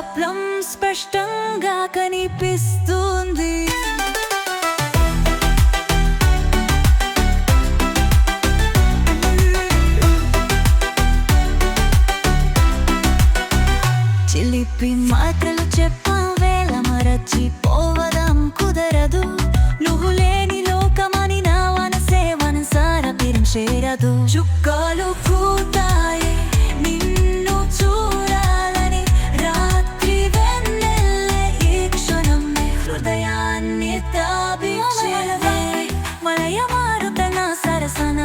స్వప్నం స్పష్టంగా కనిపిస్తుంది. చిలిపి మాటలు చెప్పవేళ మరచిపోవడం కుదరదు. నువ్వు లేని లోకమని నా మనసే మనసారా పిలిచేరదు. చుక్కలు పూతాయి నిన్ను చూడాలని, రాత్రి వెన్నెల్లే ఈ క్షణమే హృదయాన్ని తాపించేదే. మలయ మారుతన సరసన